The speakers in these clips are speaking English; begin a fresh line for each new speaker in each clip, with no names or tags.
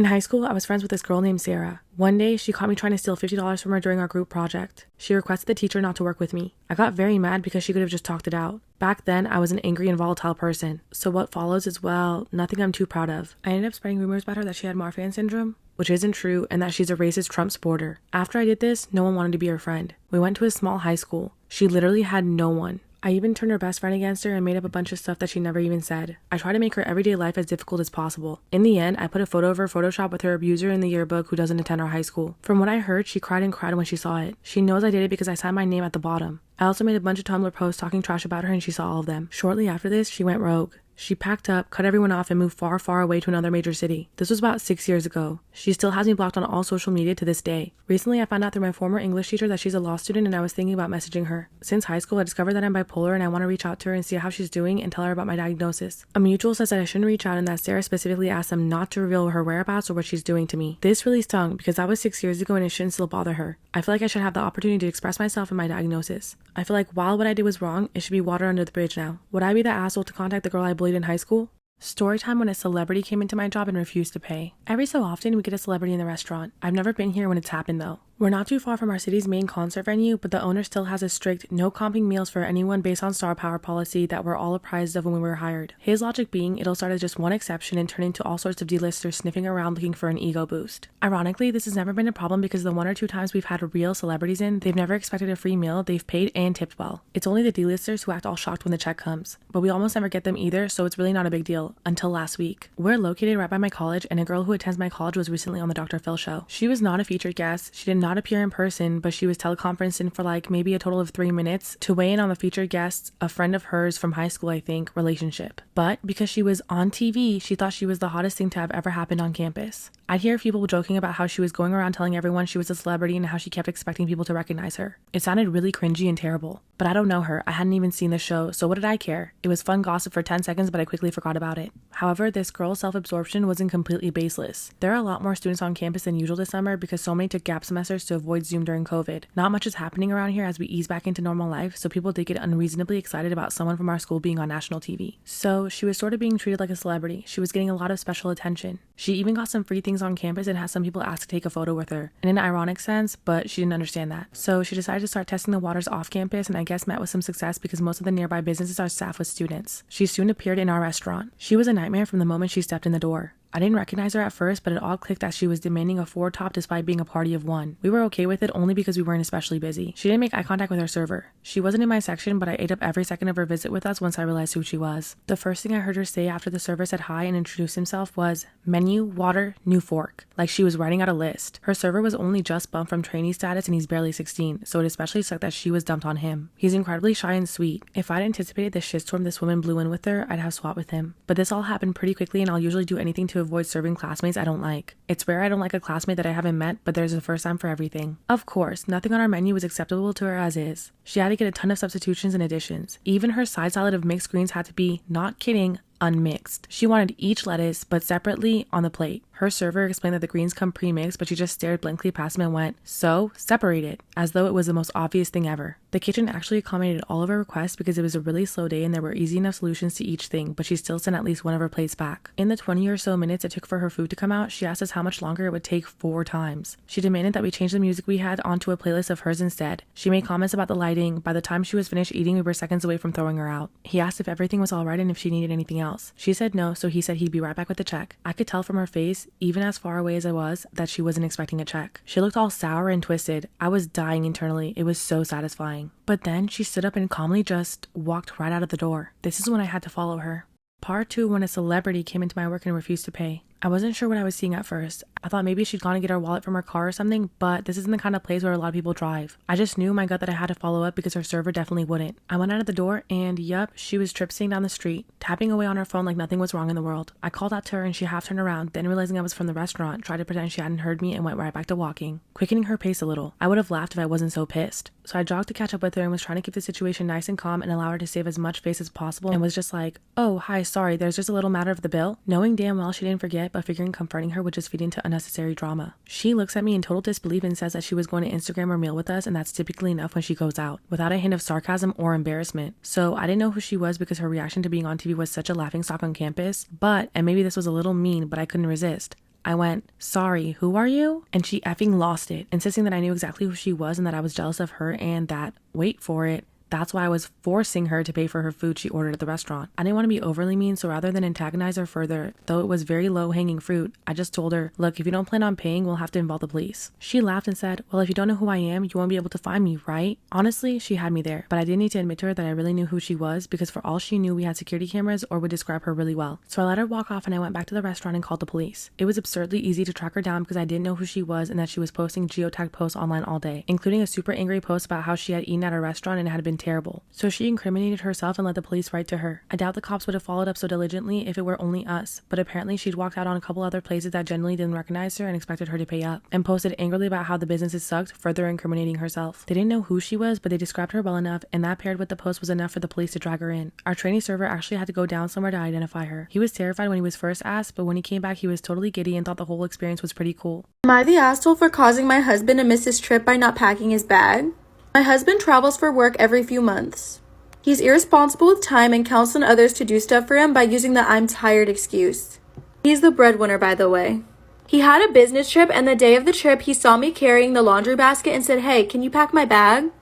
In high school, I was friends with this girl named Sarah. One day, she caught me trying to steal $50 from her during our group project. She requested the teacher not to work with me. I got very mad because she could have just talked it out. Back then, I was an angry and volatile person. So what follows is, well, nothing I'm too proud of. I ended up spreading rumors about her that she had Marfan syndrome, which isn't true, and that she's a racist Trump supporter. After I did this, no one wanted to be her friend. We went to a small high school. She literally had no one. I even turned her best friend against her and made up a bunch of stuff that she never even said. I tried to make her everyday life as difficult as possible. In the end, I put a photo of her Photoshop with her abuser in the yearbook who doesn't attend our high school. From what I heard, she cried and cried when she saw it. She knows I did it because I signed my name at the bottom. I also made a bunch of Tumblr posts talking trash about her and she saw all of them. Shortly after this, she went rogue. She packed up, cut everyone off, and moved far, far away to another major city. This was about 6 years ago. She still has me blocked on all social media to this day. Recently, I found out through my former English teacher that she's a law student and I was thinking about messaging her. Since high school, I discovered that I'm bipolar and I want to reach out to her and see how she's doing and tell her about my diagnosis. A mutual says that I shouldn't reach out and that Sarah specifically asked them not to reveal her whereabouts or what she's doing to me. This really stung because that was 6 years ago and it shouldn't still bother her. I feel like I should have the opportunity to express myself and my diagnosis. I feel like while what I did was wrong, it should be water under the bridge now. Would I be the asshole to contact the girl I bullied in high school? Storytime when a celebrity came into my job and refused to pay. Every so often, we get a celebrity in the restaurant. I've never been here when it's happened though. We're not too far from our city's main concert venue, but the owner still has a strict no comping meals for anyone based on star power policy that we're all apprised of when we were hired. His logic being it'll start as just one exception and turn into all sorts of D-listers sniffing around looking for an ego boost. Ironically, this has never been a problem because the 1 or 2 times we've had real celebrities in, they've never expected a free meal, they've paid and tipped well. It's only the D-listers who act all shocked when the check comes, but we almost never get them either, so it's really not a big deal, until last week. We're located right by my college, and a girl who attends my college was recently on the Dr. Phil show. She was not a featured guest, she did not appear in person, but she was teleconferenced in for like maybe a total of 3 minutes to weigh in on the featured guest's, a friend of hers from high school I think, relationship. But because she was on TV, she thought she was the hottest thing to have ever happened on campus. I'd hear people joking about how she was going around telling everyone she was a celebrity and how she kept expecting people to recognize her. It sounded really cringy and terrible. But I don't know her, I hadn't even seen the show, so what did I care? It was fun gossip for 10 seconds, but I quickly forgot about it. However, this girl's self-absorption wasn't completely baseless. There are a lot more students on campus than usual this summer because so many took gap semesters to avoid Zoom during COVID. Not much is happening around here as we ease back into normal life, so people did get unreasonably excited about someone from our school being on national TV. So she was sort of being treated like a celebrity. She was getting a lot of special attention. She even got some free things on campus and had some people ask to take a photo with her. In an ironic sense, but she didn't understand that. So she decided to start testing the waters off campus and I guess met with some success because most of the nearby businesses are staffed with students. She soon appeared in our restaurant. She was a nightmare from the moment she stepped in the door. I didn't recognize her at first, but it all clicked that she was demanding a 4 top despite being a party of 1. We were okay with it only because we weren't especially busy. She didn't make eye contact with her server. She wasn't in my section, but I ate up every second of her visit with us once I realized who she was. The first thing I heard her say after the server said hi and introduced himself was, "Menu, water, new fork." Like she was writing out a list. Her server was only just bumped from trainee status and he's barely 16, so it especially sucked that she was dumped on him. He's incredibly shy and sweet. If I'd anticipated the shitstorm this woman blew in with her, I'd have swap with him. But this all happened pretty quickly and I'll usually do anything to avoid serving classmates I don't like. It's rare I don't like a classmate that I haven't met, but there's a first time for everything. Of course, nothing on our menu was acceptable to her as is. She had to get a ton of substitutions and additions. Even her side salad of mixed greens had to be, not kidding, unmixed. She wanted each lettuce, but separately on the plate. Her server explained that the greens come pre-mixed, but she just stared blankly past him and went, "So, separated," as though it was the most obvious thing ever. The kitchen actually accommodated all of her requests because it was a really slow day and there were easy enough solutions to each thing, but she still sent at least one of her plates back. In the 20 or so minutes it took for her food to come out, she asked us how much longer it would take 4 times. She demanded that we change the music we had onto a playlist of hers instead. She made comments about the lighting. By the time she was finished eating, we were seconds away from throwing her out. He asked if everything was alright and if she needed anything else. She said no, so he said he'd be right back with the check. I could tell from her face, even as far away as I was, that she wasn't expecting a check. She looked all sour and twisted. I was dying internally. It was so satisfying. But then she stood up and calmly just walked right out of the door. This is when I had to follow her. Part 2, when a celebrity came into my work and refused to pay. I wasn't sure what I was seeing at first. I thought maybe she'd gone to get her wallet from her car or something, but this isn't the kind of place where a lot of people drive. I just knew in my gut that I had to follow up because her server definitely wouldn't. I went out of the door and yup, she was trip-sitting down the street, tapping away on her phone like nothing was wrong in the world. I called out to her and she half turned around, then realizing I was from the restaurant, tried to pretend she hadn't heard me and went right back to walking, quickening her pace a little. I would have laughed if I wasn't so pissed. So I jogged to catch up with her and was trying to keep the situation nice and calm and allow her to save as much face as possible and was just like, "Oh, hi, sorry, there's just a little matter of the bill," knowing damn well she didn't forget, but figuring comforting her would just feed into unnecessary drama. She looks at me in total disbelief and says that she was going to Instagram her meal with us and that's typically enough when she goes out, without a hint of sarcasm or embarrassment. So I didn't know who she was because her reaction to being on TV was such a laughingstock on campus, and maybe this was a little mean, but I couldn't resist. I went, "Sorry, who are you?" And she effing lost it, insisting that I knew exactly who she was and that I was jealous of her and that, wait for it, that's why I was forcing her to pay for her food she ordered at the restaurant. I didn't want to be overly mean, so rather than antagonize her further, though it was very low-hanging fruit, I just told her, "Look, if you don't plan on paying, we'll have to involve the police." She laughed and said, "Well, if you don't know who I am, you won't be able to find me, right?" Honestly, she had me there, but I did need to admit to her that I really knew who she was because for all she knew, we had security cameras or would describe her really well. So I let her walk off and I went back to the restaurant and called the police. It was absurdly easy to track her down because I didn't know who she was and that she was posting geotagged posts online all day, including a super angry post about how she had eaten at a restaurant and it had been terrible. So she incriminated herself and let the police write to her. I doubt the cops would have followed up so diligently if it were only us, but apparently she'd walked out on a couple other places that generally didn't recognize her and expected her to pay up, and posted angrily about how the businesses sucked, further incriminating herself. They didn't know who she was, but they described her well enough, and that paired with the post was enough for the police to drag her in. Our trainee server actually had to go down somewhere to identify her. He was terrified when he was first asked, but when he came back he was totally giddy and thought the whole experience was pretty cool.
Am I the asshole for causing my husband to miss his trip by not packing his bag? My husband travels for work every few months. He's irresponsible with time and counts on others to do stuff for him by using the "I'm tired" excuse. He's the breadwinner, by the way. He had a business trip, and the day of the trip, he saw me carrying the laundry basket and said, "Hey, can you pack my bag?"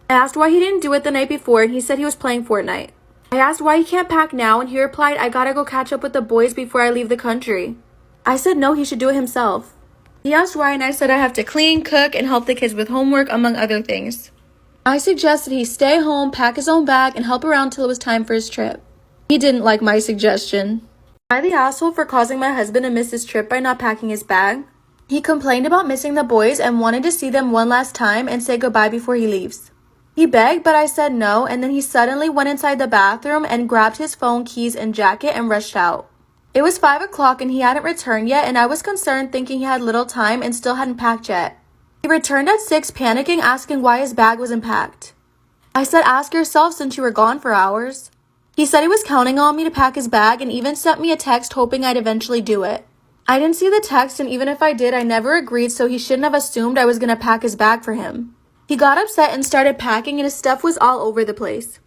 I asked why he didn't do it the night before, and he said he was playing Fortnite. I asked why he can't pack now, and he replied, "I gotta go catch up with the boys before I leave the country." I said no, he should do it himself. He asked why, and I said I have to clean, cook, and help the kids with homework, among other things. I suggested he stay home, pack his own bag, and help around till it was time for his trip. He didn't like my suggestion. Am I the asshole for causing my husband to miss his trip by not packing his bag? He complained about missing the boys and wanted to see them one last time and say goodbye before he leaves. He begged, but I said no, and then he suddenly went inside the bathroom and grabbed his phone, keys, and jacket and rushed out. It was 5 o'clock and he hadn't returned yet, and I was concerned thinking he had little time and still hadn't packed yet. He returned at 6, panicking, asking why his bag wasn't packed. I said, "Ask yourself since you were gone for hours." He said he was counting on me to pack his bag and even sent me a text hoping I'd eventually do it. I didn't see the text, and even if I did, I never agreed, so he shouldn't have assumed I was going to pack his bag for him. He got upset and started packing, and his stuff was all over the place.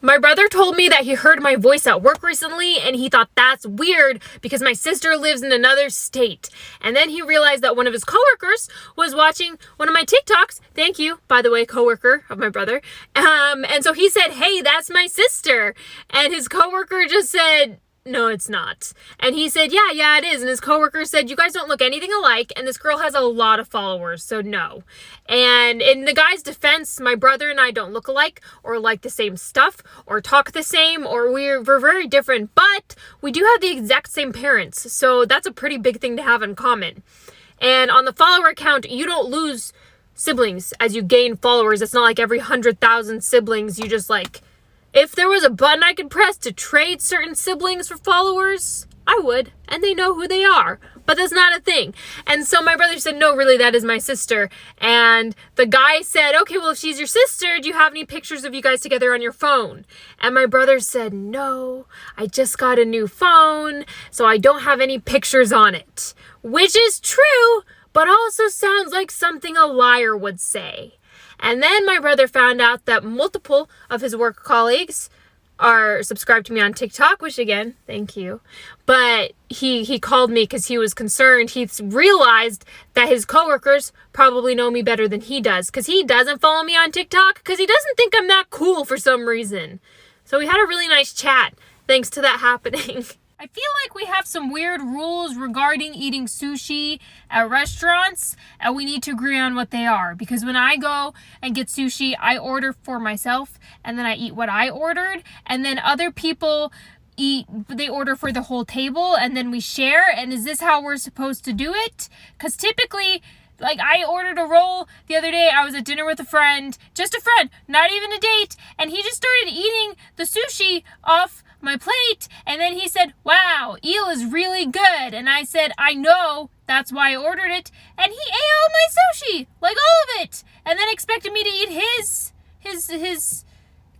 My brother told me that he heard my voice at work recently and he thought that's weird because my sister lives in another state. And then he realized that one of his coworkers was watching one of my TikToks. Thank you, by the way, coworker of my brother. And so he said, "Hey, that's my sister." And his coworker just said, "No, it's not." And he said, yeah, it is. And his coworker said, "You guys don't look anything alike. And this girl has a lot of followers, so no." And in the guy's defense, my brother and I don't look alike or like the same stuff or talk the same, or we're very different, but we do have the exact same parents. So that's a pretty big thing to have in common. And on the follower count, you don't lose siblings as you gain followers. It's not like every 100,000 siblings you just like... If there was a button I could press to trade certain siblings for followers, I would, and they know who they are, but that's not a thing. And so my brother said, "No, really, that is my sister." And the guy said, "Okay, well, if she's your sister, do you have any pictures of you guys together on your phone?" And my brother said, "No, I just got a new phone, so I don't have any pictures on it," which is true, but also sounds like something a liar would say. And then my brother found out that multiple of his work colleagues are subscribed to me on TikTok, which again, thank you. But he called me because he was concerned. He realized that his coworkers probably know me better than he does because he doesn't follow me on TikTok because he doesn't think I'm that cool for some reason. So we had a really nice chat thanks to that happening. I feel like we have some weird rules regarding eating sushi at restaurants, and we need to agree on what they are. Because when I go and get sushi, I order for myself, and then I eat what I ordered, and then other people they order for the whole table, and then we share. And is this how we're supposed to do it? Because typically, like, I ordered a roll the other day. I was at dinner with a friend, just a friend, not even a date, and he just started eating the sushi off my plate, and then he said, "Wow, eel is really good." And I said, "I know, that's why I ordered it." And he ate all my sushi, like all of it, and then expected me to eat his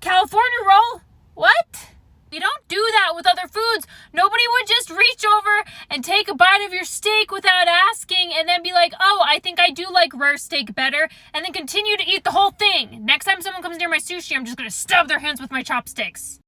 California roll. What? We don't do that with other foods. Nobody would just reach over and take a bite of your steak without asking and then be like, "Oh, I think I do like rare steak better," and then continue to eat the whole thing. Next time someone comes near my sushi, I'm just gonna stab their hands with my chopsticks.